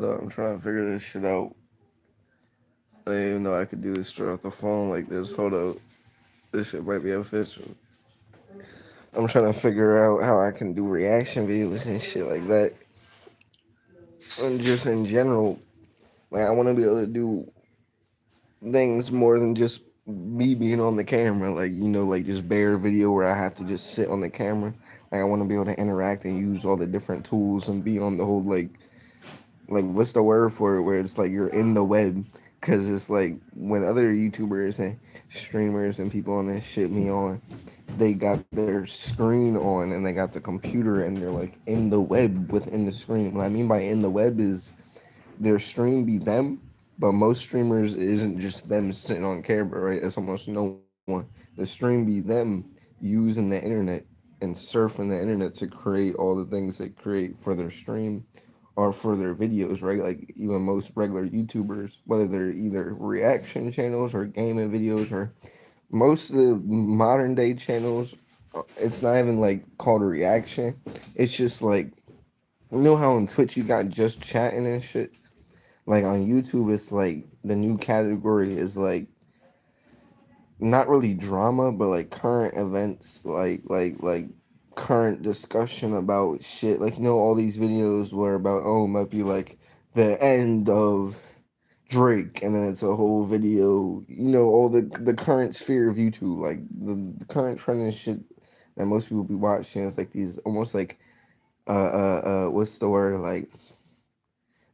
I'm trying to figure this shit out. I didn't even know I could do this straight off the phone like this. Hold up. This shit might be official. I'm trying to figure out how I can do reaction videos and shit like that. And just in general, like I want to be able to do things more than just me being on the camera. Like, like just bare video where I have to just sit on the camera. Like I want to be able to interact and use all the different tools and be on the whole like what's the word for it, where it's like you're in the web, because it's like when other YouTubers and streamers and people on this shit me on, they got their screen on and they got the computer and they're like in the web within the screen. What I mean by in the web is their stream be them, but most streamers it isn't just them sitting on camera, right? It's almost no one. The stream be them using the internet and surfing the internet to create all the things they create for their stream or for their videos, right? Like even most regular YouTubers, whether they're either reaction channels or gaming videos or most of the modern day channels, it's not even like called a reaction. It's just like, how on Twitch you got just chatting and shit. Like on YouTube, it's like the new category is like not really drama, but like current events, like current discussion about shit. Like all these videos where about it might be like the end of Drake, and then it's a whole video. All the current sphere of YouTube, like the current trend and shit that most people be watching. It's like these almost like what's the word, like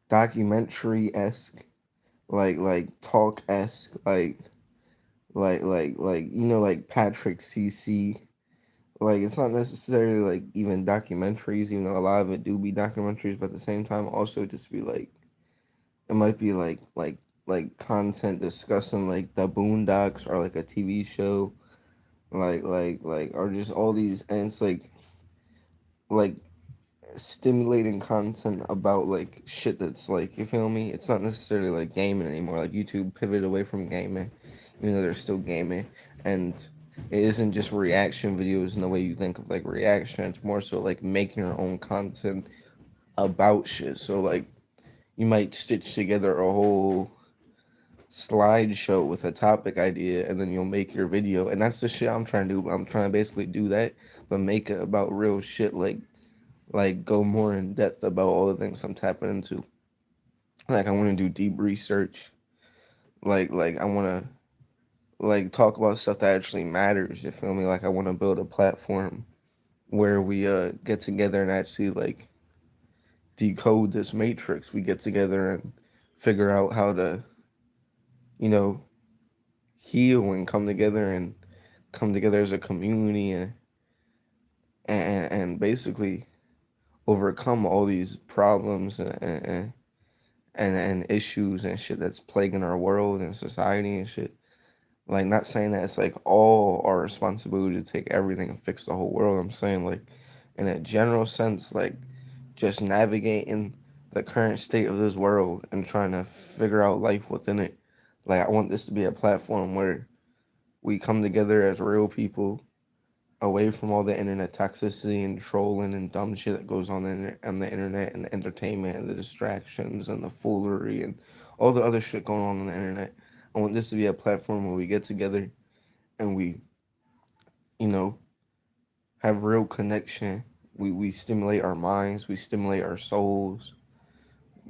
documentary esque, like talk esque, like like Patrick CC. Like it's not necessarily like even documentaries, even though a lot of it do be documentaries, but at the same time also just be like it might be like content discussing like the Boondocks or like a TV show, like or just all these, and it's like stimulating content about like shit that's like, you feel me? It's not necessarily like gaming anymore. Like YouTube pivoted away from gaming, even though they're still gaming, and it isn't just reaction videos in the way you think of like reaction. It's more so like making your own content about shit. So like you might stitch together a whole slideshow with a topic idea and then you'll make your video, and that's the shit I'm trying to do. I'm trying to basically do that, but make it about real shit, like go more in depth about all the things I'm tapping into. Like I want to do deep research. Like I want to like talk about stuff that actually matters. You feel me? Like I want to build a platform where we get together and actually like decode this matrix. We get together and figure out how to, you know, heal and come together as a community, and basically overcome all these problems and issues and shit that's plaguing our world and society and shit. Like, not saying that it's like all our responsibility to take everything and fix the whole world. I'm saying like in a general sense, like just navigating the current state of this world and trying to figure out life within it. Like I want this to be a platform where we come together as real people, away from all the internet toxicity and trolling and dumb shit that goes on the internet, and the entertainment and the distractions and the foolery and all the other shit going on the internet. I want this to be a platform where we get together and we, you know, have real connection. We stimulate our minds, we stimulate our souls.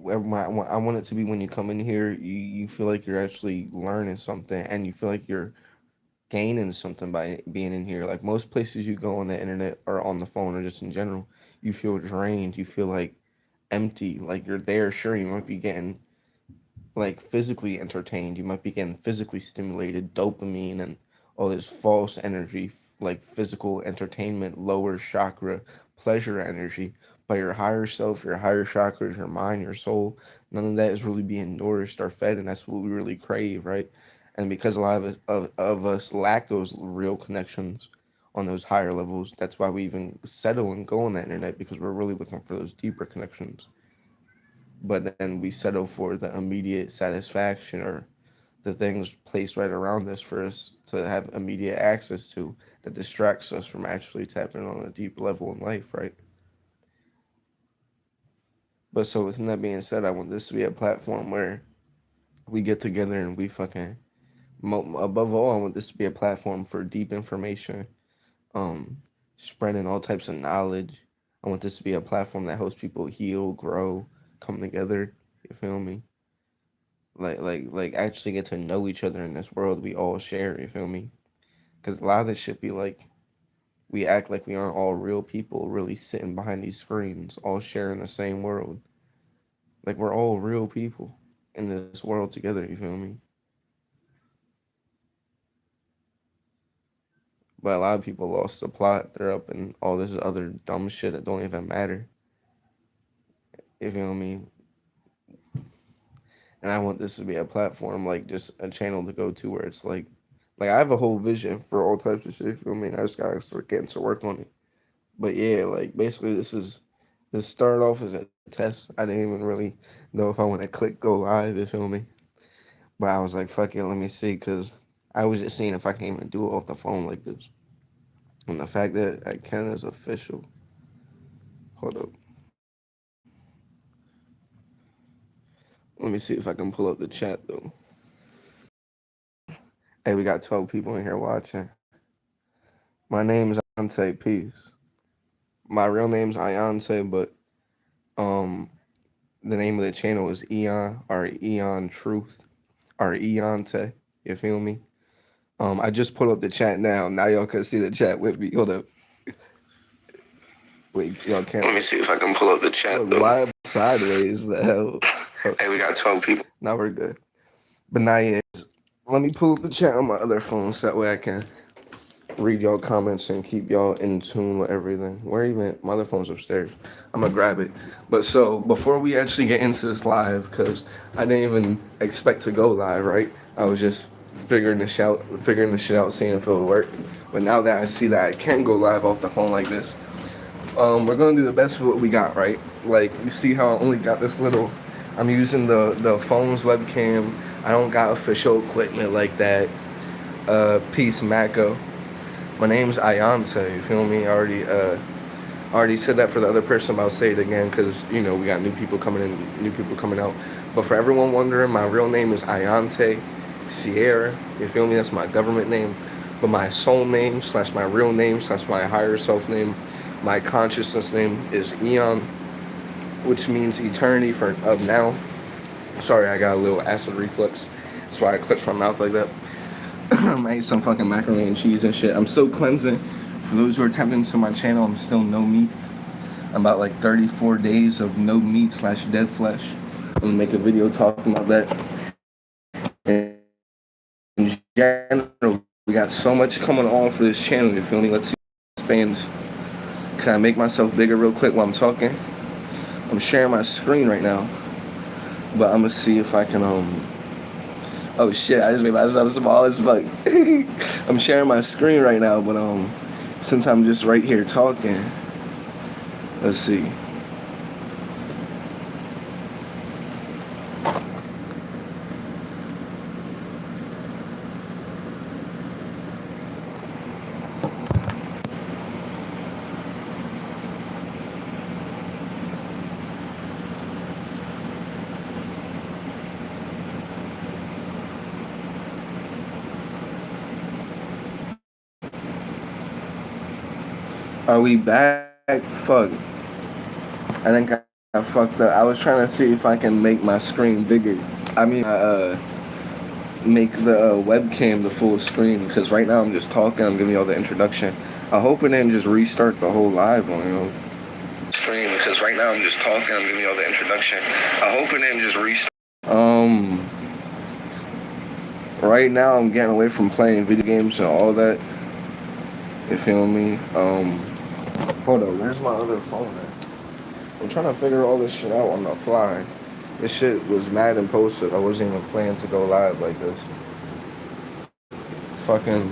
I want it to be when you come in here, you feel like you're actually learning something and you feel like you're gaining something by being in here. Like most places you go on the internet or on the phone or just in general, you feel drained. You feel like empty. Like you're there. Sure, you might be getting like physically entertained. You might be getting physically stimulated, dopamine and all this false energy, like physical entertainment, lower chakra, pleasure energy. But your higher self, your higher chakras, your mind, your soul, none of that is really being nourished or fed, and that's what we really crave, right? And because a lot of us lack those real connections on those higher levels, that's why we even settle and go on the internet, because we're really looking for those deeper connections. But then we settle for the immediate satisfaction or the things placed right around us for us to have immediate access to, that distracts us from actually tapping on a deep level in life, right? But so with that being said, I want this to be a platform where we get together and we fucking above all, I want this to be a platform for deep information, um, spreading all types of knowledge. I want this to be a platform that helps people heal, grow, come together. You feel me? Like actually get to know each other in this world we all share. You feel me? Because a lot of this shit be like we act like we aren't all real people, really sitting behind these screens, all sharing the same world. Like we're all real people in this world together. You feel me? But a lot of people lost the plot. They're up in all this other dumb shit that don't even matter. You feel me? And I want this to be a platform, like just a channel to go to where it's like I have a whole vision for all types of shit. You feel me? I just gotta start getting to work on it. But yeah, like basically, this started off as a test. I didn't even really know if I want to click go live. You feel me? But I was like, fuck it, let me see, because I was just seeing if I can even do it off the phone like this. And the fact that I can is official. Hold up. Let me see if I can pull up the chat though. Hey, we got 12 people in here watching. My name's Ayante Peace. My real name's Ayante, but um the name of the channel is Eon or Eon Truth or Eonte. You feel me? I just put up the chat now. Now y'all can see the chat with me. Hold up. Wait, y'all can't. Let me see if I can pull up the chat. Look, why am I sideways? The hell? Oh. Hey, we got 12 people. Now we're good. But now, yeah, let me pull up the chat on my other phone so that way I can read y'all comments and keep y'all in tune with everything. Where even my other phone's upstairs. I'm gonna grab it. But so before we actually get into this live, because I didn't even expect to go live, right? I was just figuring the shit out, seeing if it would work. But now that I see that I can go live off the phone like this, we're gonna do the best with what we got, right? Like you see how I only got this little. I'm using the phone's webcam. I don't got official equipment like that. Peace, Mako. My name's Ayante, you feel me? I already said that for the other person, but I'll say it again because, you know, we got new people coming in, new people coming out. But for everyone wondering, my real name is Ayante Sierra, you feel me? That's my government name. But my soul name / my real name / my higher self name, my consciousness name is Eon, which means eternity of now. Sorry, I got a little acid reflux. That's why I clutched my mouth like that. I ate some fucking macaroni and cheese and shit. I'm still cleansing. For those who are tapped into my channel, I'm still no meat. I'm about like 34 days of no meat / dead flesh. I'm gonna make a video talking about that. And in general, we got so much coming on for this channel, you feel me? Let's see what expands. Can I make myself bigger real quick while I'm talking? I'm sharing my screen right now. But I'm gonna see if I can oh shit, I just made myself small as fuck. I'm sharing my screen right now, but since I'm just right here talking, let's see. Are we back? Fuck. I think I fucked up. I was trying to see if I can make my screen bigger. I mean, make the webcam the full screen, because right now I'm just talking. I'm giving y'all the introduction. I hope it didn't just restart the whole live on, you know, screen, because right now I'm just talking. I'm giving y'all the introduction. I hope it didn't just restart. Right now I'm getting away from playing video games and all that. You feel me? Hold on, where's my other phone at? I'm trying to figure all this shit out on the fly. This shit was mad impulsive. I wasn't even planning to go live like this. Fucking.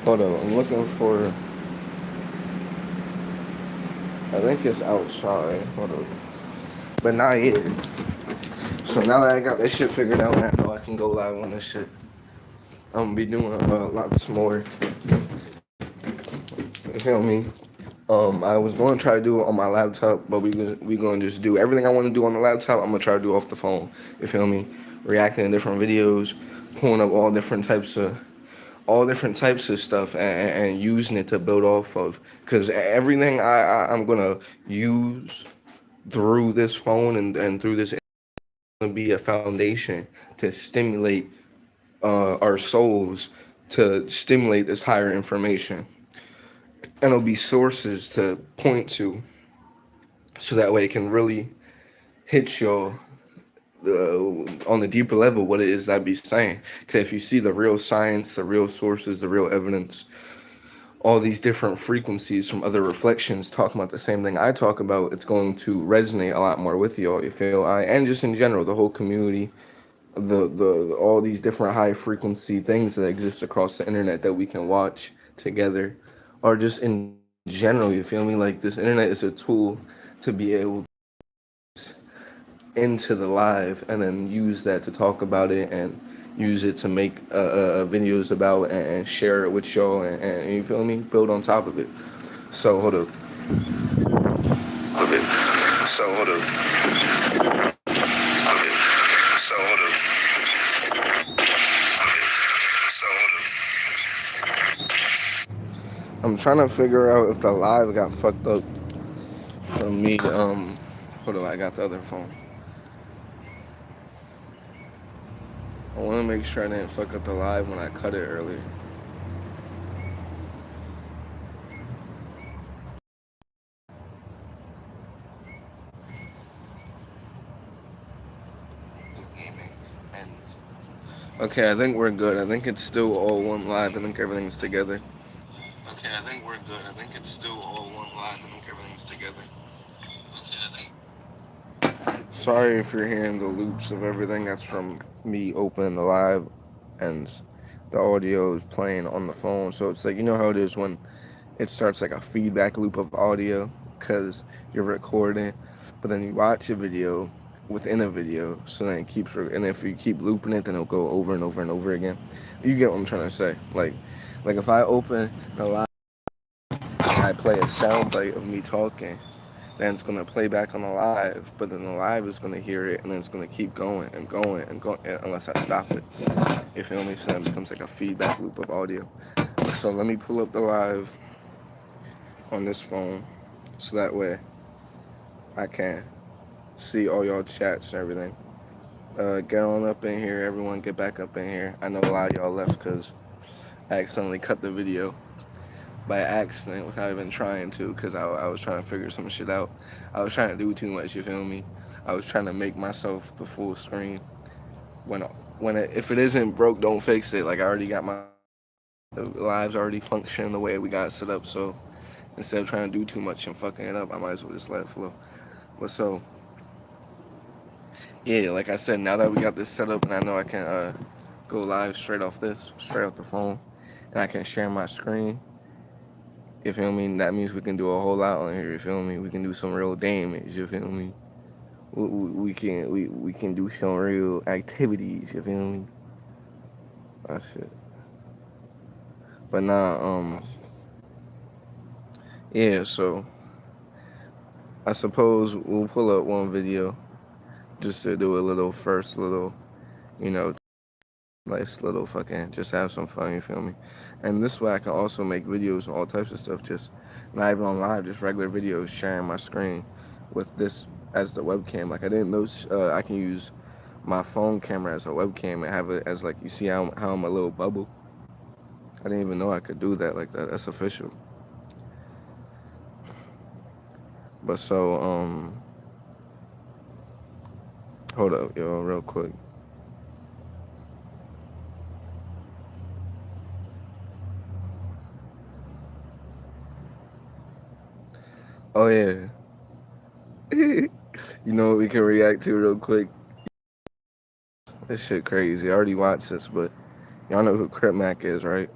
Hold on, I'm looking for. I think it's outside. Hold on. But not yet. So now that I got this shit figured out, I know I can go live on this shit. I'm gonna be doing lots more. You feel me? I was going to try to do it on my laptop, but we gonna just do everything I want to do on the laptop. I'm gonna try to do off the phone. You feel me? Reacting to different videos, pulling up all different types of stuff, and using it to build off of. Because everything I'm gonna use through this phone and through this gonna be a foundation to stimulate our souls, to stimulate this higher information, and it'll be sources to point to, so that way it can really hit y'all on the deeper level what it is I'd be saying. Because if you see the real science, the real sources, the real evidence, all these different frequencies from other reflections talking about the same thing I talk about, it's going to resonate a lot more with y'all. You feel I and just in general, the whole community, the all these different high frequency things that exist across the internet that we can watch together, or just in general. You feel me? Like this internet is a tool to be able into the live and then use that to talk about it and use it to make videos about and share it with y'all and you feel me build on top of it. So hold up. Okay. So hold up. Okay. So hold up. Okay. So hold up. I'm trying to figure out if the live got fucked up from me. Hold on, I got the other phone. I want to make sure I didn't fuck up the live when I cut it earlier. Okay, I think we're good. I think it's still all one live. I think everything's together. Okay, I think we're good. I think it's still all one live. I think everything's together. Okay, I think. Sorry if you're hearing the loops of everything. That's from me opening the live and the audio is playing on the phone. So it's like, you know how it is when it starts like a feedback loop of audio because you're recording, but then you watch a video within a video, so then it keeps, and if you keep looping it, then it'll go over and over and over again. You get what I'm trying to say? Like if I open the live, I play a sound bite of me talking, then it's gonna play back on the live, but then the live is gonna hear it, and then it's gonna keep going and going and going unless I stop it. You feel me? So it becomes like a feedback loop of audio. So let me pull up the live on this phone, so that way I can see all y'all chats and everything. Get on up in here, everyone. Get back up in here. I know a lot of y'all left because I accidentally cut the video by accident without even trying to, because I was trying to figure some shit out. I was trying to do too much. You feel me? I was trying to make myself the full screen. When if it isn't broke, don't fix it. Like I already got my the lives already functioning the way we got set up. So instead of trying to do too much and fucking it up, I might as well just let it flow. But so yeah, like I said, now that we got this set up and I know I can go live straight off the phone, and I can share my screen. You feel me? That means we can do a whole lot on here. You feel me? We can do some real damage. You feel me? We can do some real activities. You feel me? That's it. But nah, yeah. So I suppose we'll pull up one video just to do a little first little, you know, nice little fucking just have some fun. You feel me? And this way I can also make videos and all types of stuff. Just not even on live, just regular videos sharing my screen with this as the webcam. Like I didn't know I can use my phone camera as a webcam and have it as like you see how I'm a little bubble. I didn't even know I could do that like that. That's official. But so hold up, yo, real quick. Oh yeah. You know what we can react to real quick? This shit crazy. I already watched this, but y'all know who CripMac is, right?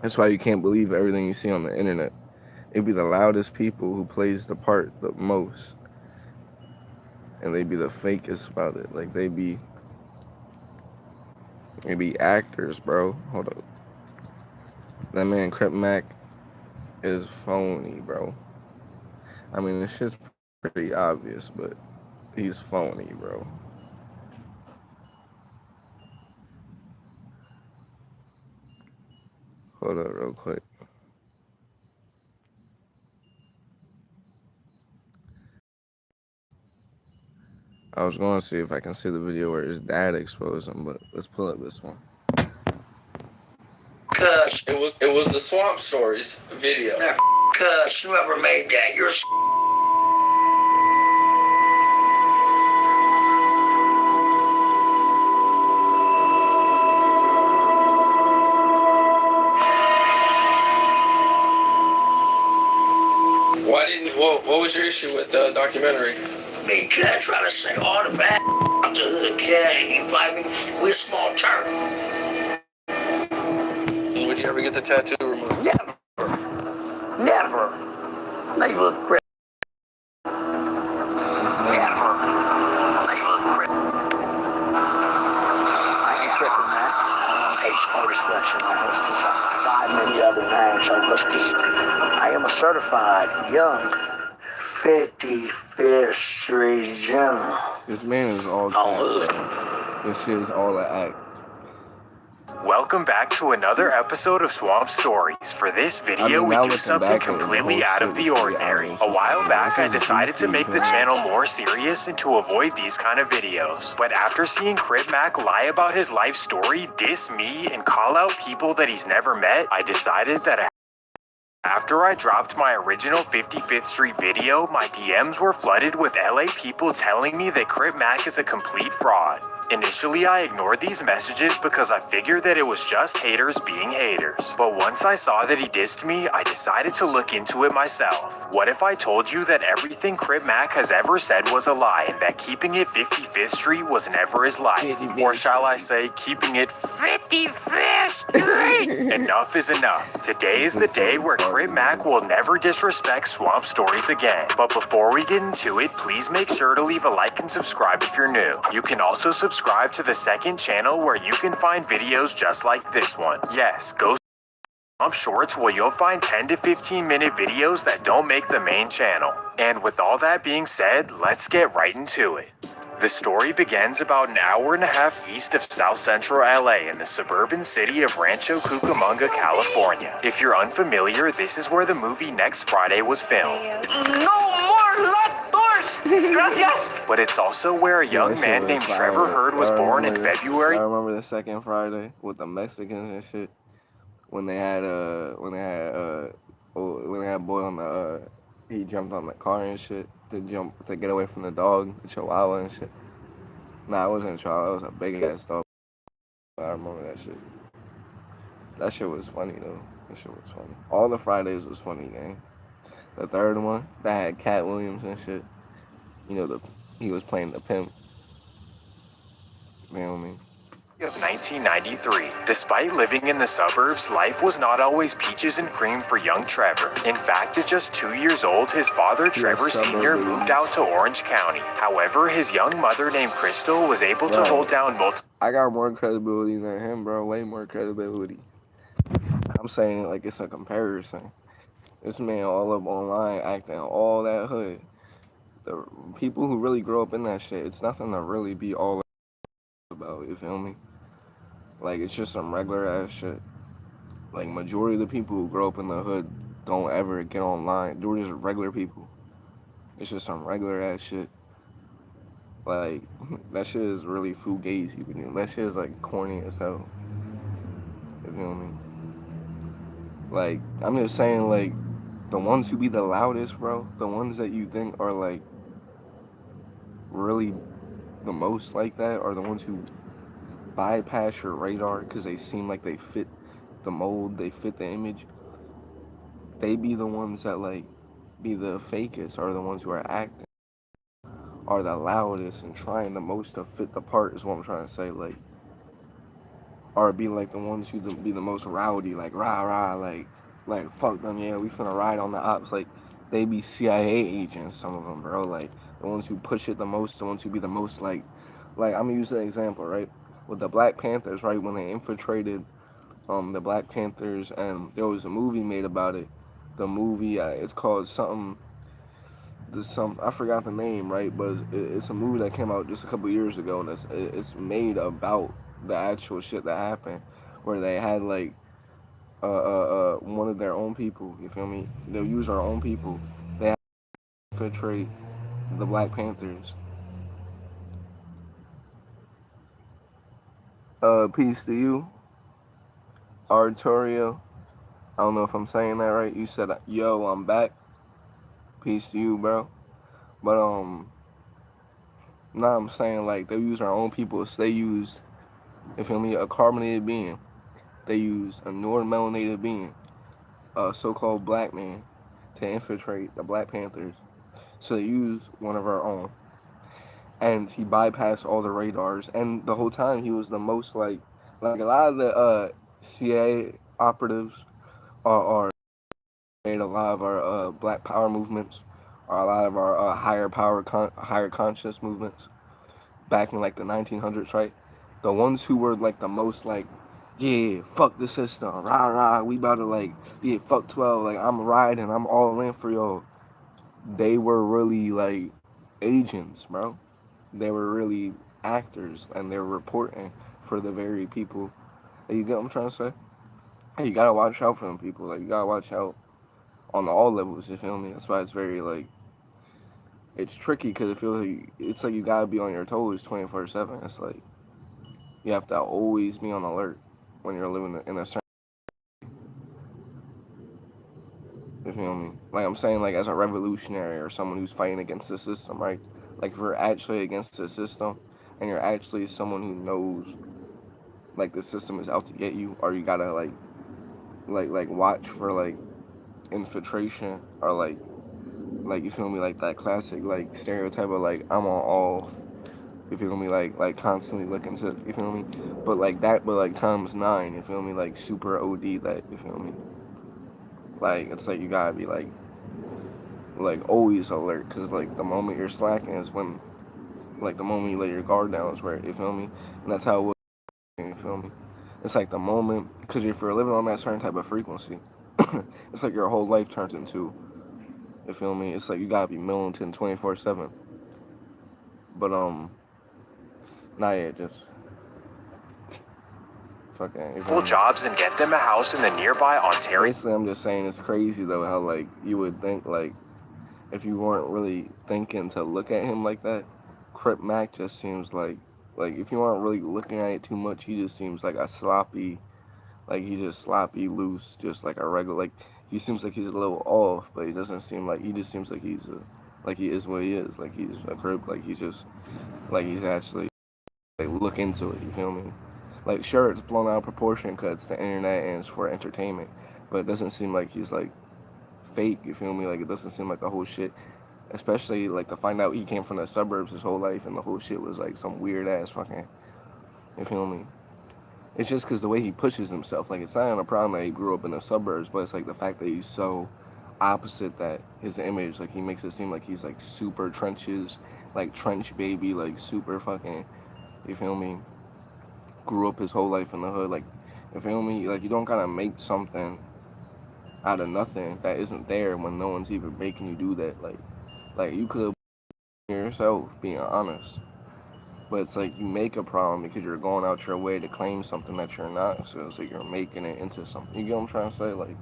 That's why you can't believe everything you see on the internet. It be the loudest people who plays the part the most, and they be the fakest about it. Like they be actors, bro. Hold up, that man CripMac is phony, bro. I mean, it's just pretty obvious, but he's phony, bro. Hold up, real quick. I was going to see if I can see the video where his dad exposed him, but let's pull up this one. Cuz it was the Swamp Stories video. Now, cuz whoever made that, you're. Why didn't? What was your issue with the documentary? Me, cut, try to say all the bad out the hood, cut. You fight me with a small turn. Would you ever get the tattoo removed? Never. Never. Neighborhood crip. Never. Neighborhood crip. I ain't tripping, man. Age no discretion. I host this. Five many other names. I host this. I am a certified young 55th Street General. This man is all this shit is all an act. Welcome back to another episode of Swamp Stories. For this video, we do something completely out of the ordinary. A while back, I decided to make the channel more serious and to avoid these kind of videos. But after seeing CripMac lie about his life story, diss me, and call out people that he's never met, I decided that after I dropped my original 55th Street video, my DMs were flooded with LA people telling me that CripMac is a complete fraud. Initially, I ignored these messages because I figured that it was just haters being haters. But once I saw that he dissed me, I decided to look into it myself. What if I told you that everything CripMac has ever said was a lie and that keeping it 55th Street was never his life? Or shall I say, keeping it 55th Street? Enough is enough. Today is the day where CripMac will never disrespect Swamp Stories again. But before we get into it, please make sure to leave a like and subscribe if you're new. You can also subscribe to the second channel where you can find videos just like this one. Yes, go Swamp Shorts where you'll find 10 to 15 minute videos that don't make the main channel. And with all that being said, let's get right into it. The story begins about an hour and a half east of South Central LA in the suburban city of Rancho Cucamonga, California. If you're unfamiliar, this is where the movie Next Friday was filmed. No more locked doors! Gracias! But it's also where a young man named Trevor Hurd was born in February. I remember the second Friday with the Mexicans and shit. When they had boy on the he jumped on the car and shit to get away from the dog, the Chihuahua and shit. Nah, it wasn't a Chihuahua, it was a big ass dog. I remember that shit. That shit was funny though. That shit was funny. All the Fridays was funny, gang. The third one that had Cat Williams and shit. You know he was playing the pimp. You know what I mean? Of 1993. Despite living in the suburbs, life was not always peaches and cream for young Trevor. In fact, at just 2 years old, his father, Trevor Sr., moved out to Orange County. However, his young mother named Crystal was able to hold down multiple... I got more credibility than him, bro. Way more credibility. I'm saying like it's a comparison. This man all up online acting all that hood. The people who really grow up in that shit, it's nothing to really be all about, you feel me? Like, it's just some regular ass shit. Like, majority of the people who grow up in the hood don't ever get online. They're just regular people. It's just some regular ass shit. Like, that shit is really fugazi. That shit is like corny as hell. You feel me? Like, I'm just saying, like, the ones who be the loudest, bro, the ones that you think are like really the most like that are the ones who bypass your radar because they seem like they fit the mold, they fit the image. They be the ones that like be the fakest, or the ones who are acting, are the loudest and trying the most to fit the part is what I'm trying to say. Like, or be like the ones who be the most rowdy, like rah rah, like fuck them, yeah, we finna ride on the ops. Like, they be CIA agents, some of them, bro. Like, the ones who push it the most, the ones who be the most like I'm gonna use an example, right? With the Black Panthers, right? When they infiltrated the Black Panthers, and there was a movie made about it. the movie. It's called something. I forgot the name, right? But it's a movie that came out just a couple years ago, and it's made about the actual shit that happened, where they had like one of their own people. You feel me? They'll use our own people. They have to infiltrate the Black Panthers. Peace to you, Arturio. I don't know if I'm saying that right. You said, "Yo, I'm back." Peace to you, bro. But now I'm saying like they use our own people. So they use, you feel me, a carbonated being. They use a non-melanated being, a so-called black man, to infiltrate the Black Panthers. So they use one of our own, and he bypassed all the radars. And the whole time he was the most like a lot of the CIA operatives are made a lot of our Black Power movements, or a lot of our higher conscious movements back in like the 1900s, right? The ones who were like the most like, yeah, fuck the system, rah rah, we about to like, yeah, fuck 12, like I'm riding, I'm all in for y'all. They were really like agents, bro. They were really actors, and they were reporting for the very people. You get what I'm trying to say? Hey, you gotta watch out for them people. Like you gotta watch out on all levels. You feel me? That's why it's very like it's tricky because it feels like it's like you gotta be on your toes 24/7. It's like you have to always be on alert when you're living in a certain. You feel me? Like I'm saying, like as a revolutionary or someone who's fighting against the system, right? Like if you're actually against the system and you're actually someone who knows like the system is out to get you, or you gotta like watch for like infiltration or like you feel me, like that classic like stereotype of like I'm on all, you feel me, like constantly looking to, you feel me, but like that, but like times 9, you feel me, like super OD that, you feel me, like it's like you gotta be like always alert, because like the moment you're slacking is when, like the moment you let your guard down is where, you feel me, and that's how it was, you feel me, it's like the moment, because if you're living on that certain type of frequency, it's like your whole life turns into, you feel me, it's like you gotta be militant 24/7, but not yet, just fucking, you feel me? Jobs and get them a house in the nearby Ontario. Basically, I'm just saying it's crazy though how like you would think like if you weren't really thinking to look at him like that, CripMac just seems like if you aren't really looking at it too much, he just seems like a sloppy, like he's just sloppy loose, just like a regular, like he seems like he's a little off, but he doesn't seem like, he just seems like he's a, like he is what he is, like he's a Crip, like he's just like he's actually like look into it, you feel me? Like sure, it's blown out of proportion because it's the internet and it's for entertainment, but it doesn't seem like he's like fake, you feel me? Like it doesn't seem like the whole shit, especially like to find out he came from the suburbs his whole life and the whole shit was like some weird ass fucking, you feel me? It's just because the way he pushes himself, like it's not a problem that he grew up in the suburbs, but it's like the fact that he's so opposite that his image, like he makes it seem like he's like super trenches, like trench baby, like super fucking, you feel me? Grew up his whole life in the hood, like, you feel me? Like you don't gotta make something out of nothing that isn't there when no one's even making you do that. Like you could have yourself being honest, but it's like you make a problem because you're going out your way to claim something that you're not. So it's like you're making it into something. You get what I'm trying to say? Like,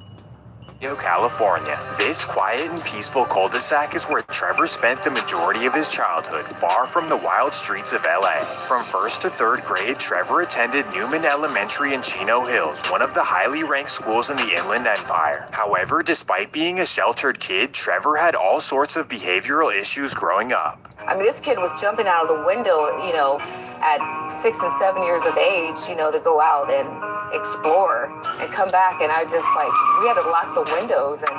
California. This quiet and peaceful cul-de-sac is where Trevor spent the majority of his childhood, far from the wild streets of LA. From 1st to 3rd grade, Trevor attended Newman Elementary in Chino Hills, one of the highly ranked schools in the Inland Empire. However, despite being a sheltered kid, Trevor had all sorts of behavioral issues growing up. I mean, this kid was jumping out of the window, you know, at 6 and 7 years of age, you know, to go out and explore and come back. And I just like, we had to lock the windows, and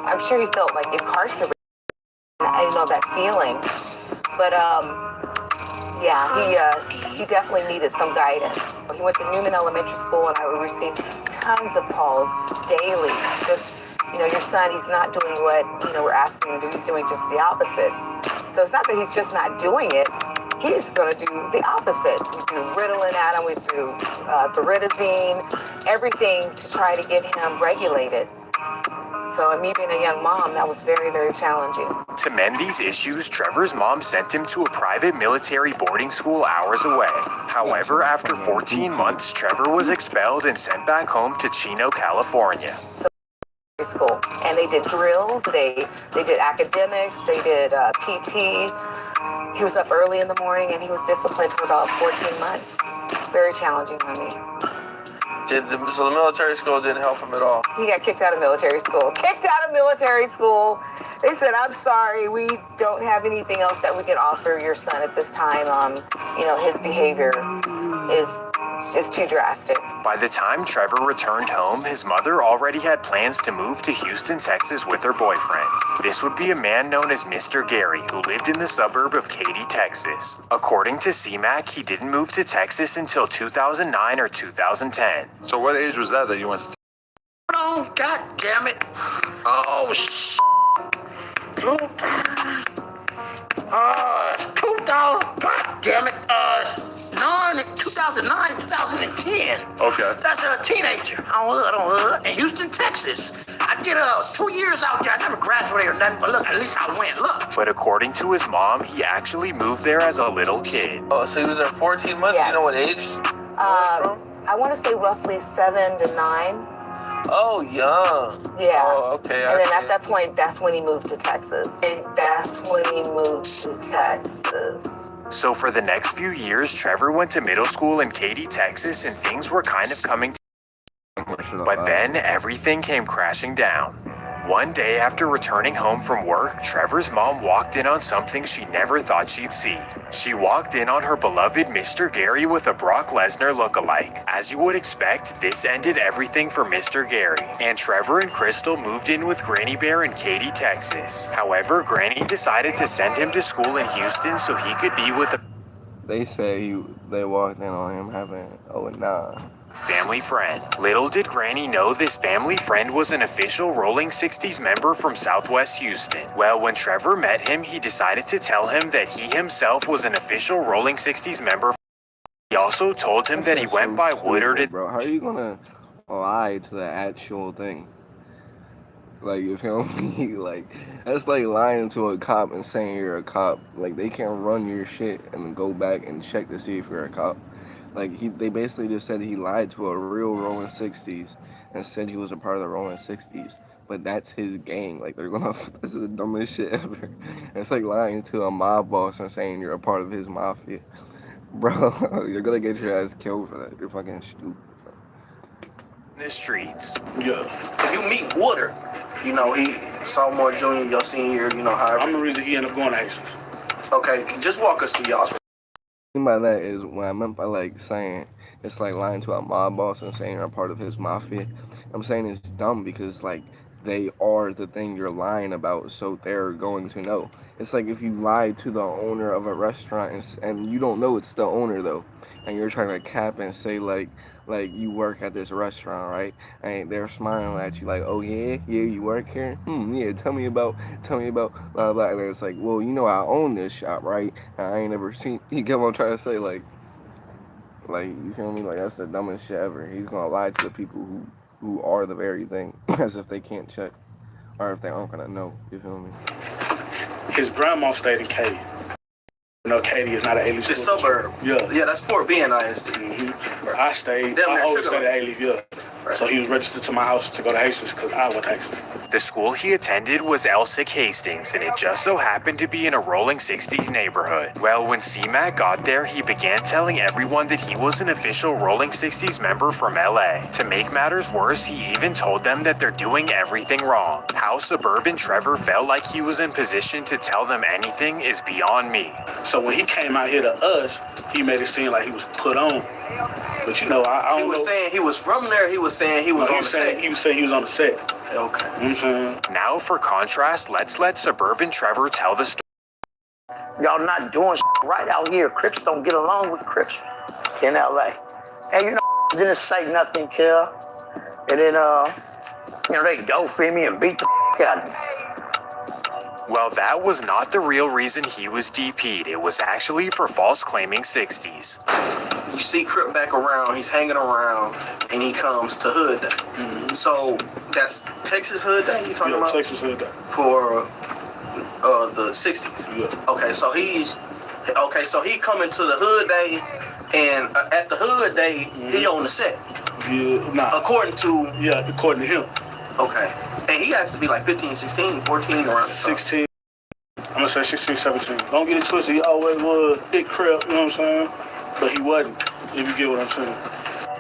I'm sure he felt like incarcerated. I know that feeling. But yeah, he definitely needed some guidance. He went to Newman Elementary School, and I received tons of calls daily. Just, you know, your son, he's not doing what, you know, we're asking him to do. He's doing just the opposite. So it's not that he's just not doing it. He's going to do the opposite. We threw Ritalin at him. We threw thorazine, everything to try to get him regulated. So me being a young mom, that was very, very challenging. To mend these issues, Trevor's mom sent him to a private military boarding school hours away. However, after 14 months, Trevor was expelled and sent back home to Chino, California. School, and they did drills, they did academics, they did PT. He was up early in the morning and he was disciplined for about 14 months. Very challenging on me. So the military school didn't help him at all? He got kicked out of military school. Kicked out of military school. They said, I'm sorry, we don't have anything else that we can offer your son at this time. His behavior is just too drastic. By the time Trevor returned home, his mother already had plans to move to Houston, Texas with her boyfriend. This would be a man known as Mr. Gary, who lived in the suburb of Katy, Texas. According to CripMac, he didn't move to Texas until 2009 or 2010. So what age was that you went to? Oh, God damn it. Oh, 2000, God damn it, 2009, 2010. Okay. That's a teenager on in Houston, Texas. I did 2 years out there. I never graduated or nothing, but look, at least I went. Look. But according to his mom, he actually moved there as a little kid. Oh, so he was there 14 months? Yes. You know what age? I want to say roughly 7 to 9. Oh, young. Yeah. Oh, okay. And then at that point, that's when he moved to Texas. So for the next few years, Trevor went to middle school in Katy, Texas, and things were kind of coming together. But then everything came crashing down. One day after returning home from work, Trevor's mom walked in on something she never thought she'd see. She walked in on her beloved Mr. Gary with a Brock Lesnar look-alike. As you would expect, this ended everything for Mr. Gary, and Trevor and Crystal moved in with Granny Bear in Katy, Texas. However, Granny decided to send him to school in Houston so he could be with a They say they walked in on him having family friend. Little did Granny know this family friend was an official Rolling 60s member from Southwest Houston. Well, when Trevor met him, he decided to tell him that he himself was an official Rolling 60s member. He also told him that he went by Woodard. Bro, how are you gonna lie to the actual thing? Like, you feel me? Like, that's like lying to a cop and saying you're a cop. Like, they can run your shit and then go back and check to see if you're a cop. Like, they basically just said he lied to a real Rolling 60s and said he was a part of the Rolling 60s. But that's his gang. Like, this is the dumbest shit ever. It's like lying to a mob boss and saying you're a part of his mafia. Bro, you're gonna get your ass killed for that. You're fucking stupid. The streets. Yeah. If you meet Woodard, he sophomore, junior, your senior year, however. I'm the reason he ended up going to Hastings. Okay, just walk us through y'all's. By that is what I meant by like saying it's like lying to a mob boss and saying you're a part of his mafia. I'm saying it's dumb because like they are the thing you're lying about, so they're going to know. It's like if you lie to the owner of a restaurant and you don't know it's the owner though, and you're trying to cap and say like you work at this restaurant, right? And they're smiling at you like, oh yeah, you work here? Yeah, tell me about blah blah. And then it's like, well, I own this shop, right? And I ain't never seen. He kept on trying to say like you feel me? Like that's the dumbest shit ever. He's gonna lie to the people who are the very thing, as if they can't check, or if they aren't gonna know. You feel me? His grandma stayed in Katy. Katy is not an A-Leaf It's school. suburb. Yeah, that's Fort B and ISD. Where I stayed, I always stayed at A-Leaf, Right. So he was registered to my house to go to Hastings because I went to Hastings. The school he attended was Elsick Hastings, and it just so happened to be in a Rolling 60s neighborhood. Well, when CripMac got there, he began telling everyone that he was an official Rolling 60s member from LA. To make matters worse, he even told them that they're doing everything wrong. How suburban Trevor felt like he was in position to tell them anything is beyond me. So when he came out here to us, he made it seem like he was put on. But I don't know. He was saying he was from there. He was saying he was on the set. He was saying he was on the set. Okay. You know what I'm saying? Now, for contrast, let's let suburban Trevor tell the story. Y'all not doing right out here. Crips don't get along with Crips in LA. And didn't say nothing, kid. And then they dope me and beat the out of me. Well, that was not the real reason he was DP'd. It was actually for false claiming 60s. You see CripMac around, he's hanging around, and he comes to Hood Day. Mm-hmm. So that's Texas Hood Day you talking about? Texas Hood Day. For the 60s. Yeah. Okay, so he coming to the Hood Day, and at the Hood Day, he on the set. Yeah, nah. According to him. Okay. And he has to be like 15, 16, 14 around 16. I'm gonna say 16, 17. Don't get it twisted. He always was thick crap, you know what I'm saying? But he wasn't, if you get what I'm saying.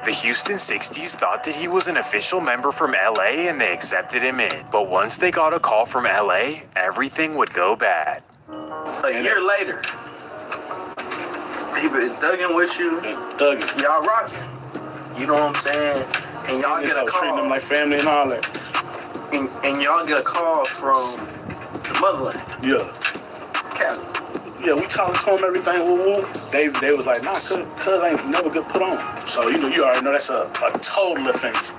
The Houston 60s thought that he was an official member from LA and they accepted him in. But once they got a call from LA, everything would go bad. A year later, he been thugging with you. Thugging. Y'all rocking. You know what I'm saying? And y'all get a call. Treating them like family and all that. And y'all get a call from the motherland. Yeah. Cali. Yeah, we talked to him, everything, woo-woo. They was like, nah, cuz ain't never get put on. So, you already know that's a total offense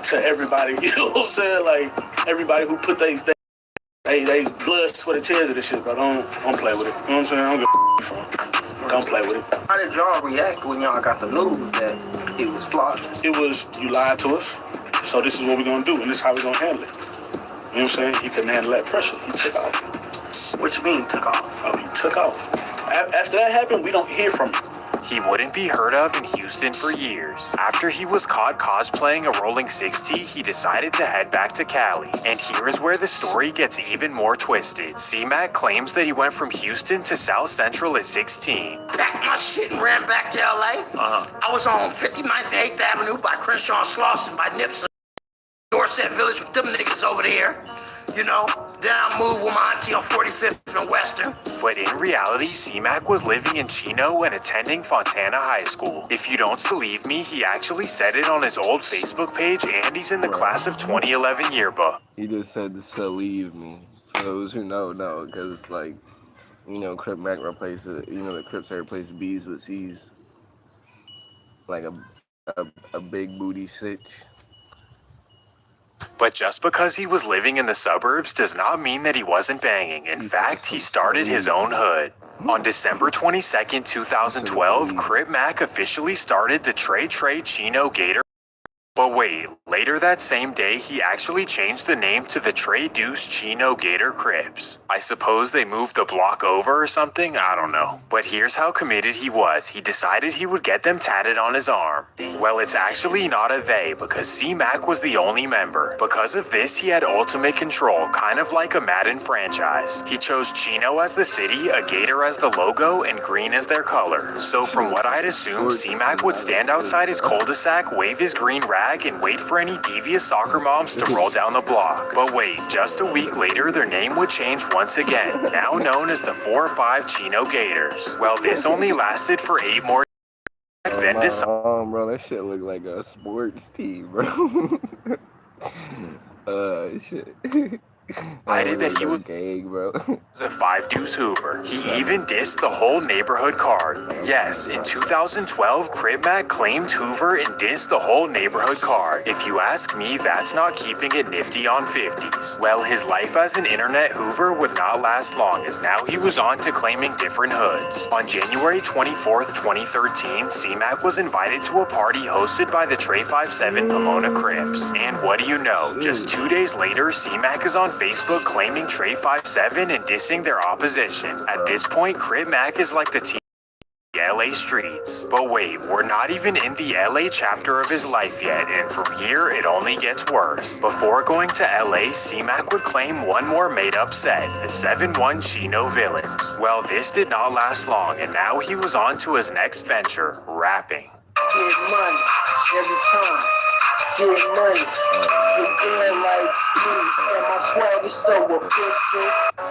to everybody, you know what I'm saying? Like, everybody who put they blood, sweat, and tears of this shit, bro. Don't play with it. You know what I'm saying? I don't give a from. Don't play with it. How did y'all react when y'all got the news that it was flawed? It was, you lied to us, so this is what we're gonna do, and this is how we're gonna handle it. You know what I'm saying? He couldn't handle that pressure. He took off. What you mean, took off? Oh, he took off. After that happened, we don't hear from him. He wouldn't be heard of in Houston for years. After he was caught cosplaying a rolling 60, he decided to head back to Cali. And here's where the story gets even more twisted. CripMac claims that he went from Houston to South Central at 16. Packed my shit and ran back to LA. I was on 59th and 8th Avenue by Crenshaw and Slauson by Nipson, Dorset Village with them niggas over there. You know? Then I moved with my auntie on 45th and Western. But in reality, CripMac was living in Chino and attending Fontana High School. If you don't believe me, he actually said it on his old Facebook page, and he's in the class of 2011 yearbook. He just said to leave me. For those who know, because CripMac replaced the Crips replaced B's with C's. Like a big booty sitch. But just because he was living in the suburbs does not mean that he wasn't banging. In fact, he started his own hood. On December 22nd, 2012, CripMac officially started the Trey Chino Gator. But wait, later that same day, he actually changed the name to the Trey Deuce Chino Gator Crips. I suppose they moved the block over or something, I don't know. But here's how committed he was. He decided he would get them tatted on his arm. Well, it's actually not a they, because CripMac was the only member. Because of this, he had ultimate control, kind of like a Madden franchise. He chose Chino as the city, a gator as the logo, and green as their color. So from what I'd assume, CripMac would stand outside his cul-de-sac, wave his green rag, and wait for any devious soccer moms to roll down the block. But wait, just a week later, their name would change once again, now known as the 4-5 Chino Gators. Well, this only lasted for 8 more years. Then bro, that shit look like a sports team, bro. Shit. Decided that he was gang, bro. a 5-deuce Hoover. He even dissed the whole neighborhood card. Yes, in 2012, CripMac claimed Hoover and dissed the whole neighborhood card. If you ask me, that's not keeping it nifty on 50s. Well, his life as an internet Hoover would not last long, as now he was on to claiming different hoods. On January 24th, 2013, CripMac was invited to a party hosted by the Trey 57 Pomona Crips. And what do you know? Just 2 days later, CripMac is on Facebook claiming Trey 57 and dissing their opposition. At this point, CripMac is like the team LA streets. But wait, we're not even in the LA chapter of his life yet, and from here it only gets worse. Before going to LA, CripMac would claim one more made-up set, the 7-1 Chino Villains. Well, this did not last long, and now he was on to his next venture, rapping. Get money every time. Get money.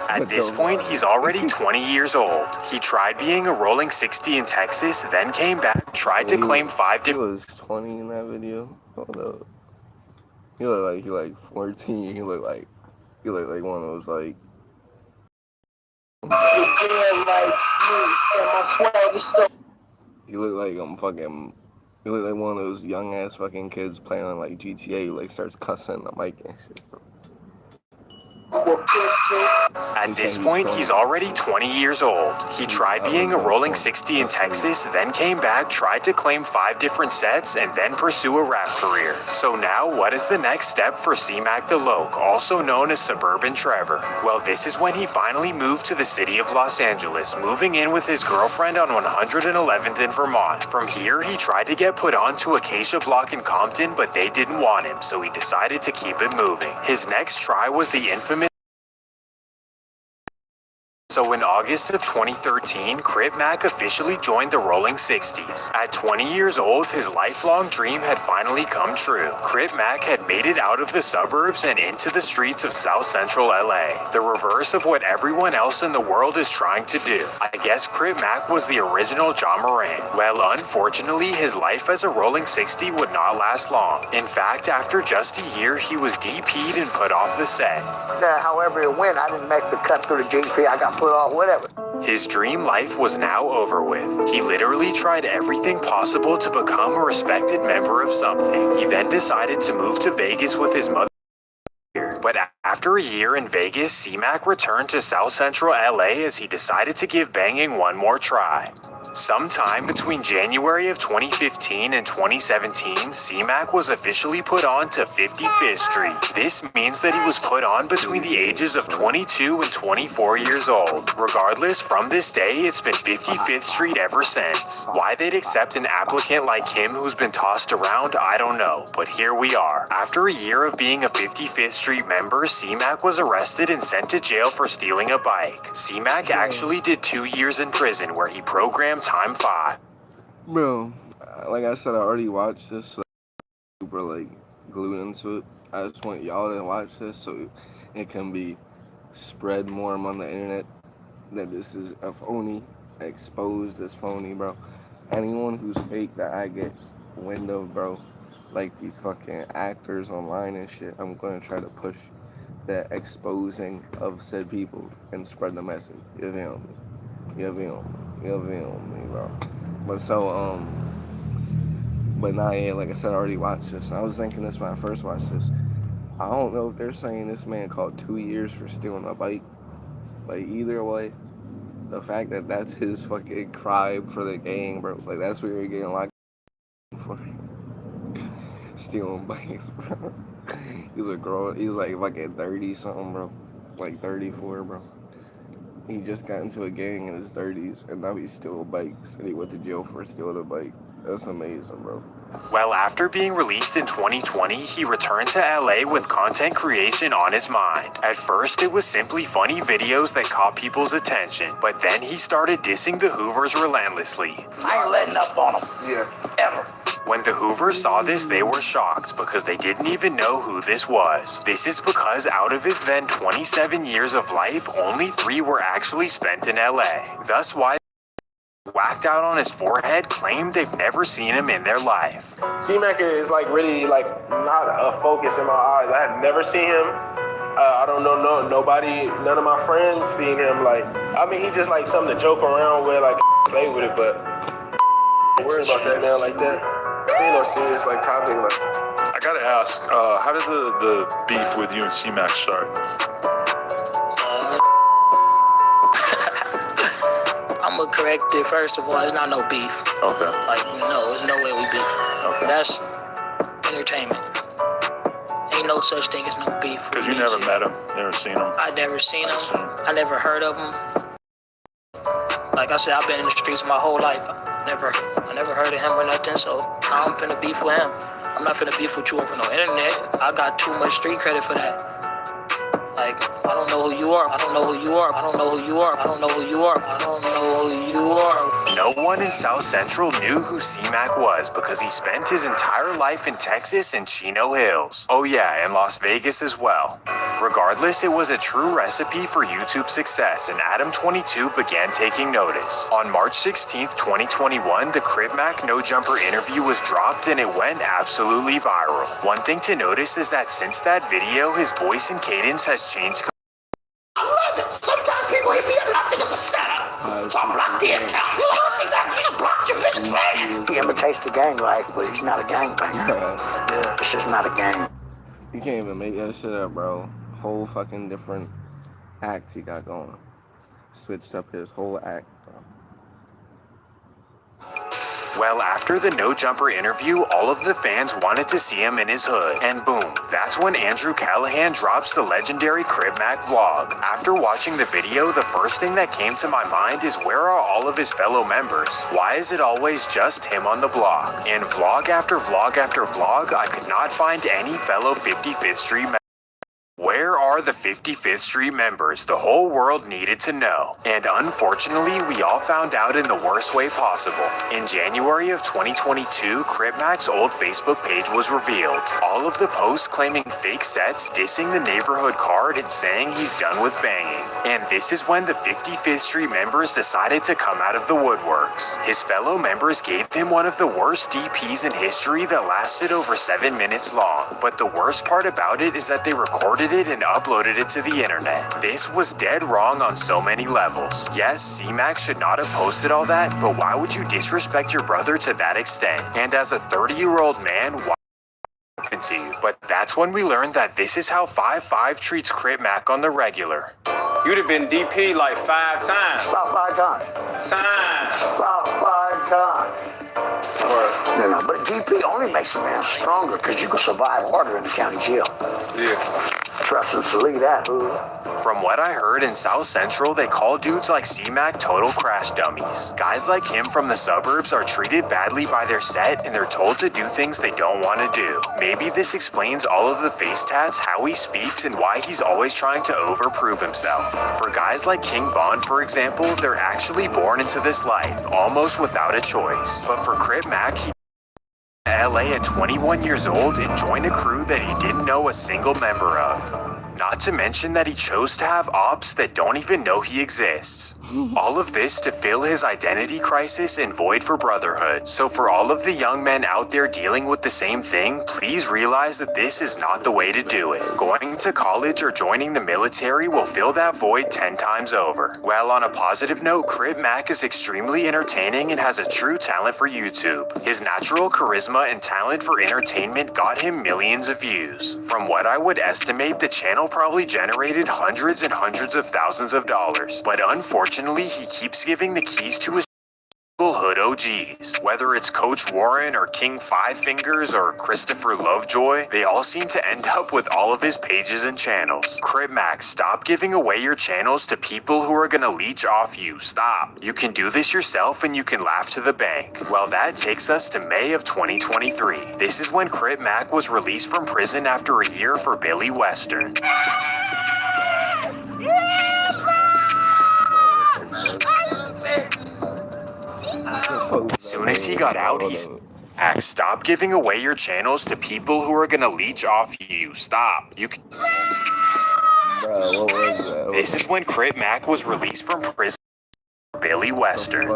At this point, he's already 20 years old. He tried being a rolling 60 in Texas, then came back, tried to claim 5 different... He was 20 in that video? Hold up. He looked like 14. He looked like one of those, like... You look like you look like one of those young ass fucking kids playing on like GTA, like starts cussing the mic and shit. At this point, he's already 20 years old. He tried being a rolling 60 in Texas, then came back, tried to claim 5 different sets, and then pursue a rap career. So now, what is the next step for CripMac DeLoach, also known as Suburban Trevor? Well, this is when he finally moved to the city of Los Angeles, moving in with his girlfriend on 111th in Vermont. From here, he tried to get put onto Acacia Block in Compton, but they didn't want him, so he decided to keep it moving. His next try was the infamous. So in August of 2013, CripMac officially joined the Rolling 60s. At 20 years old, his lifelong dream had finally come true. CripMac had made it out of the suburbs and into the streets of South Central LA. The reverse of what everyone else in the world is trying to do. I guess CripMac was the original John Moran. Well, unfortunately, his life as a Rolling 60 would not last long. In fact, after just a year, he was DP'd and put off the set. However it went, I didn't make the cut through the GP. I got put off, whatever. His dream life was now over with. He literally tried everything possible to become a respected member of something. He then decided to move to Vegas with his mother. But after a year in Vegas, CripMac returned to South Central LA as he decided to give banging one more try. Sometime between January of 2015 and 2017, CripMac was officially put on to 55th Street. This means that he was put on between the ages of 22 and 24 years old. Regardless, from this day, it's been 55th Street ever since. Why they'd accept an applicant like him who's been tossed around, I don't know, but here we are. After a year of being a 55th Street member, CripMac was arrested and sent to jail for stealing a bike. CripMac actually did 2 years in prison where he programmed Time 5. Bro, like I said, I already watched this, so I'm super like glued into it. I just want y'all to watch this so it can be spread more among the internet that this is a phony, exposed as phony, bro. Anyone who's fake that I get wind of, bro, like these fucking actors online and shit, I'm gonna try to push the exposing of said people and spread the message. You feel me? You feel me? You feel me, bro? But so, but nah, yeah, like I said, I already watched this. I was thinking this when I first watched this. I don't know if they're saying this man called 2 years for stealing a bike. But either way, the fact that that's his fucking crime for the gang, bro, like that's what you're getting locked for. Stealing bikes, bro. He's a girl. He's like fucking 30 something, bro. Like 34, bro. He just got into a gang in his 30s, and now he's stealing bikes, and he went to jail for stealing a bike. That's amazing, bro. Well, after being released in 2020, he returned to LA with content creation on his mind. At first, it was simply funny videos that caught people's attention, but then he started dissing the Hoovers relentlessly. I ain't letting up on them. Yeah. Ever. When the Hoovers saw this, they were shocked because they didn't even know who this was. This is because out of his then 27 years of life, only 3 were actually spent in LA. Thus why whacked out on his forehead claimed they've never seen him in their life. CripMac is like really like not a focus in my eyes. I have never seen him. I don't know nobody, none of my friends seen him. Like, I mean, he just like something to joke around with, like play with it, but worry about that man like that. Ain't no serious like topic. Like, I gotta ask, how did the beef with you and CripMac start? I'm gonna correct it. First of all, it's not no beef. Okay. Like, no, there's no way we beef. Okay. That's entertainment. Ain't no such thing as no beef. Because you never met him, never seen him. I never seen him. I never heard of him. Like I said, I've been in the streets my whole life. I never heard of him or nothing, so I'm finna beef with him. I'm not finna beef with you over no internet. I got too much street credit for that. Like, I don't know who you are. I don't know who you are. I don't know who you are. I don't know who you are. I don't know who you are. No one in South Central knew who CripMac was because he spent his entire life in Texas and Chino Hills. Oh yeah, and Las Vegas as well. Regardless, it was a true recipe for YouTube success, and Adam22 began taking notice. On March 16th, 2021, the CripMac No Jumper interview was dropped and it went absolutely viral. One thing to notice is that since that video, his voice and cadence has changed. I love it. Sometimes people hit me up and I think it's a setup. So I block the account. You don't think that? You just block your bitch's man. He imitates the gang life, but he's not a gangbanger. It's just not a gang. You can't even make that shit up, bro. whole fucking different act he got going. Switched up his whole act, bro. Well, after the No Jumper interview, all of the fans wanted to see him in his hood. And boom, that's when Andrew Callahan drops the legendary CripMac vlog. After watching the video, the first thing that came to my mind is where are all of his fellow members? Why is it always just him on the block? And vlog after vlog after vlog, I could not find any fellow 55th Street members. Where are the 55th Street members the whole world needed to know? And unfortunately, we all found out in the worst way possible. In January of 2022, CripMac's old Facebook page was revealed. All of the posts claiming fake sets, dissing the neighborhood card, and saying he's done with banging. And this is when the 55th Street members decided to come out of the woodworks. His fellow members gave him one of the worst DPs in history that lasted over 7 minutes long. But the worst part about it is that they recorded it and uploaded it to the internet. This was dead wrong on so many levels. Yes, C-Mac should not have posted all that, but why would you disrespect your brother to that extent? And as a 30-year-old man, why happened to you? But that's when we learned that this is how 5'5" treats CripMac on the regular. You'd have been DP like 5 times. About 5 times. About 5 times. You know, but DP only makes a man stronger because you can survive harder in the county jail. Yeah. Trust and believe that, hood. From what I heard in South Central, they call dudes like C-Mac total crash dummies. Guys like him from the suburbs are treated badly by their set and they're told to do things they don't want to do. Maybe this explains all of the face tats, how he speaks, and why he's always trying to overprove himself. For guys like King Von, for example, they're actually born into this life, almost without a choice. But for CripMac, he LA at 21 years old and joined a crew that he didn't know a single member of. Not to mention that he chose to have ops that don't even know he exists. All of this to fill his identity crisis and void for brotherhood. So for all of the young men out there dealing with the same thing, please realize that this is not the way to do it. Going to college or joining the military will fill that void 10 times over. Well, on a positive note, CripMac is extremely entertaining and has a true talent for YouTube. His natural charisma and talent for entertainment got him millions of views. From what I would estimate, the channel probably generated hundreds and hundreds of thousands of dollars. But unfortunately, he keeps giving the keys to his hood OGs. Whether it's Coach Warren or King Five Fingers or Christopher Lovejoy, they all seem to end up with all of his pages and channels. CripMac, stop giving away your channels to people who are gonna leech off you. Stop. You can do this yourself and you can laugh to the bank. Well, that takes us to May of 2023. This is when CripMac was released from prison after a year for Billy Western. As soon as he got out, he said, stop giving away your channels to people who are gonna leech off you. Stop. You can. Bro, what was that? This is when CripMac was released from prison for Billy Western.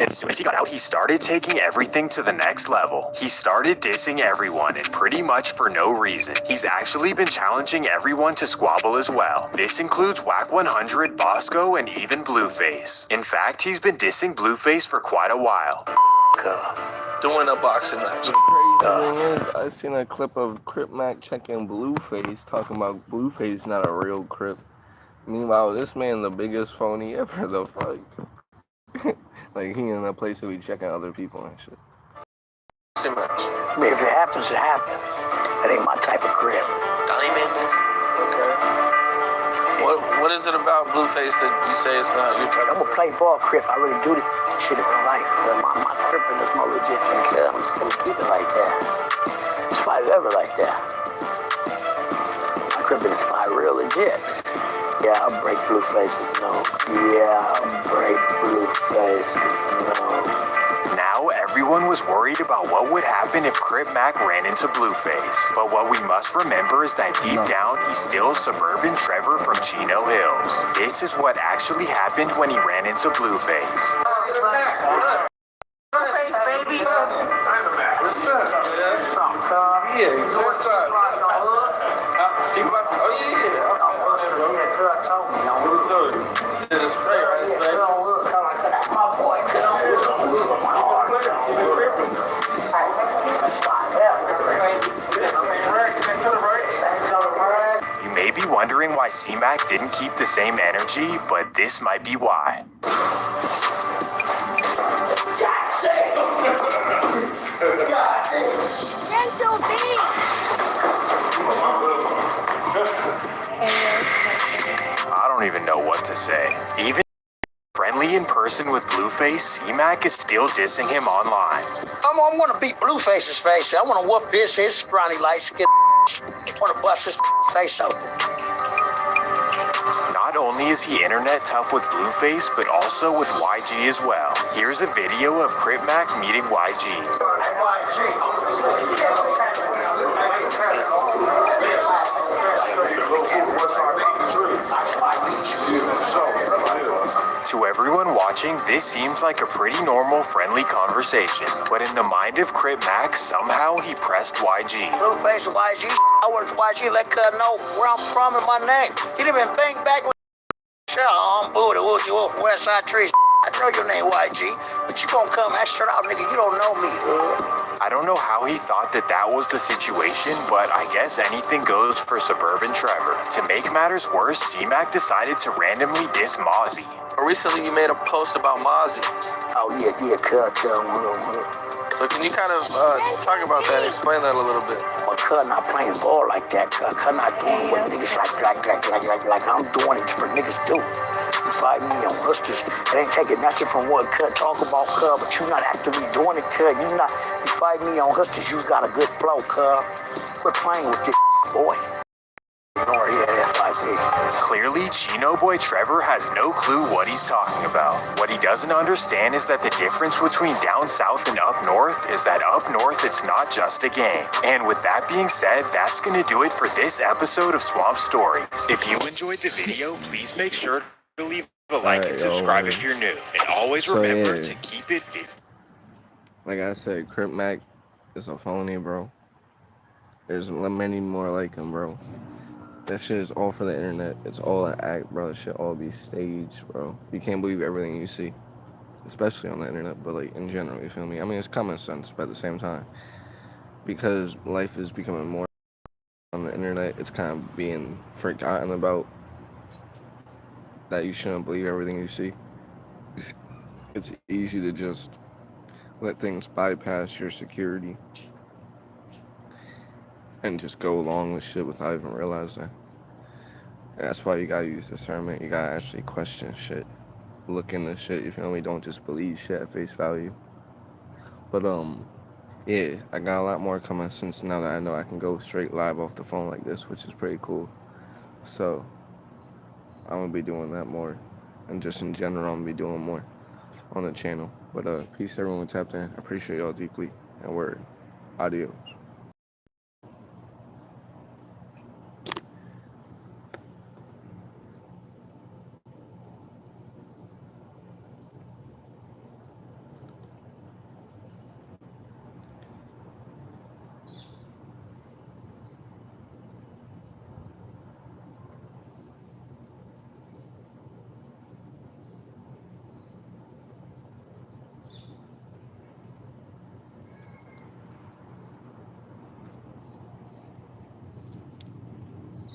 As soon as he got out, he started taking everything to the next level. He started dissing everyone, and pretty much for no reason. He's actually been challenging everyone to squabble as well. This includes Whack 100, Bosco, and even Blueface. In fact, he's been dissing Blueface for quite a while. Doing a boxing match. The crazy thing is, I seen a clip of CripMac checking Blueface, talking about Blueface not a real Crip. Meanwhile, this man the biggest phony ever, the fuck. Like, he in a place to be checking other people and shit. Boxing match. I mean, if it happens, it happens. That ain't my type of crib. Diamonds. Okay. What is it about Blueface that you say it's not your type? I'm a play ball crip. I really do this shit in real life. My cripping is more legit than I'm just gonna keep it like that. It's fine ever like that. My cripping is fine real legit. Yeah, I'll break Blueface's nose. Yeah, I'll break Blueface's nose. Now, everyone was worried about what would happen if CripMac ran into Blueface. But what we must remember is that deep down, he's still suburban Trevor from Chino Hills. This is what actually happened when he ran into Blueface. Blueface, baby. What's up? wondering why CMAC didn't keep the same energy, but this might be why. Gentle beat. I don't even know what to say. Even friendly in person with Blueface, CMAC is still dissing him online. I want to beat Blueface's face. I want to whoop his scrawny light skin. I want to bust his face open. Not only is he internet tough with Blueface, but also with YG as well. Here's a video of CripMac meeting YG. To everyone watching, this seems like a pretty normal, friendly conversation. But in the mind of CripMac, somehow he pressed YG. Blueface and YG. I worked with YG, let cuz know where I'm from and my name. He didn't even bang back with shit. I'm Buddha, West Side Trees. I know your name, YG, but you gonna come extra out, nigga. You don't know me, I don't know how he thought that was the situation, but I guess anything goes for Suburban Trevor. To make matters worse, CMAC decided to randomly diss Mozzie. Recently, you made a post about Mozzie. Oh, yeah, cuz, So can you kind of talk about that, explain that a little bit? Well, cuz not playing ball like that, cuz not doing what niggas like I'm doing it for niggas do. You fight me on hustlers. It ain't taking nothing from what cuz talk about, cuz, but you not actively doing it, cuz. You fight me on hustlers, you got a good flow, cuz. Quit playing with this boy. Clearly, Chino Boy Trevor has no clue what he's talking about. What he doesn't understand is that the difference between down south and up north is that up north it's not just a game. And with that being said, that's gonna do it for this episode of Swamp Stories. If you enjoyed the video, please make sure to leave a like and subscribe if you're new. And always remember to keep it 50. Like I said, CripMac is a phony, bro. There's many more like him, bro. That shit is all for the internet. It's all an act, bro. It should all be staged, bro. You can't believe everything you see, especially on the internet, but like in general, you feel me? I mean, it's common sense, but at the same time, because life is becoming more on the internet, it's kind of being forgotten about that you shouldn't believe everything you see. It's easy to just let things bypass your security and just go along with shit without even realizing. And that's why you gotta use discernment. You gotta actually question shit. Look into shit, you feel me? Don't just believe shit at face value. But yeah, I got a lot more coming since now that I know I can go straight live off the phone like this, which is pretty cool. So I'm gonna be doing that more. And just in general, I'm gonna be doing more on the channel. But peace to everyone tapped in. I appreciate y'all deeply. And word. Adios.